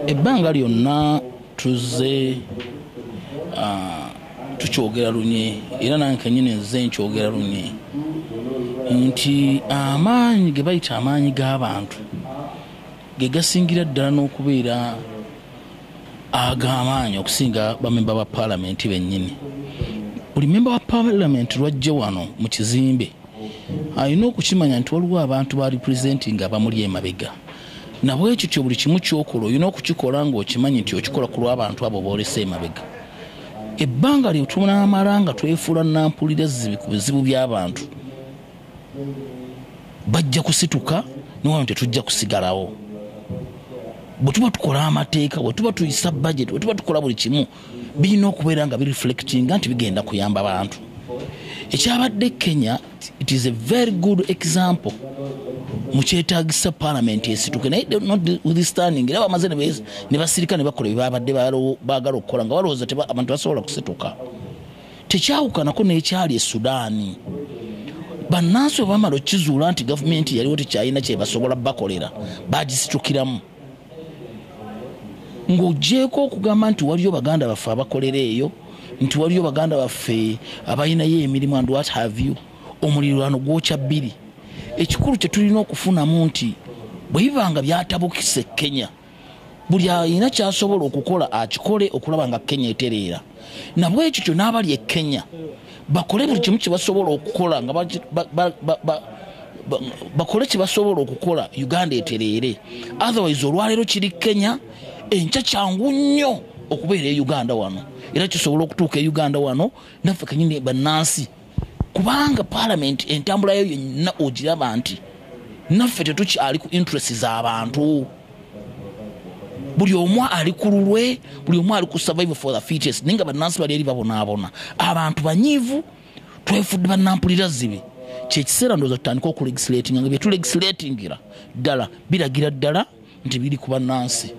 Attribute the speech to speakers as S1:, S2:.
S1: ebbanga lyonna tuzze tukyogera lunye era nange nyine nze nkyogera lunye nti amaanyi ge bayita amaanyi g'abantu ge gasingira ddala n'okubeera ag'amaanyi okusinga bamemba ba paalamenti bennyini. Buli memba wa paalamenti lwajja wano mu kizimbe alina okukimanya nti waliwo abantu ba representing abamuli emabega, nabwe ekyo buli kimu kyokola olina okukikola ng'okimanyi nti okikola ku lw'abantu abo boolesa emabega. Ebbanga lye tunamala nga twefuula nampulira ku bizibu by'abantu bajja kusituka niwano tetujja kusigalawo. Bwe tuba tukola amateeka, bwe tuba tuyisa budget, bwe tuba tukola buli kimu birina okubeera nga bireflectinga nti bigenda kuyamba abantu. Ekyabadde Kenya, it is a very good example mu kyetaagisa parliament esituke naye notwithstanding era bamaze ne basirika ne bakola byabadde baagala okukola nga balowooza abantu basobola kusituka. Tekyawukanako n'ekyali e Sudaani. Bannansi bwe bamala okkizuula nti gavumenti yaliwo tekyalina kye basobola bakolera baagisitukiramu. Ng'ogyeko okugamba nti waliyo baganda baffe abakolera eyo, nti waliyo baganda baffe abalinayo emirimu and what have you, omulirwano gwokya bbiri. Ekikulu kye tulina okufunamu nti bwe bibanga byatabukise Kenya, buli alina kyasobola okukola akikole okulaba nga Kenya etereera. Nabwe ekyo kyo n'abali e Kenya bakole buli kimu kye basobola okukola nga bakole kye basobola okukola Uganda etereere. Otherwise olwaleero kiri Kenya, enkya kyangu nnyo okubeera e Uganda wano era kisobola okutuuka e Uganda wano naffe kanyini bannansi, kubanga parliament entambula yo yonna ogiraba nti naffe tetukyali ku interest z'abantu. Buli omu ali ku lulwe, buli omu ali ku survival for the fittest, naye nga bannansi bali eri babonaabona. Abantu banyiivu, twefudde bannampulira zibi. Kyekiseera ndowooza tutandika okulegislatinga nga bye tulegislatingira ddala biragira ddala nti biri ku bannansi.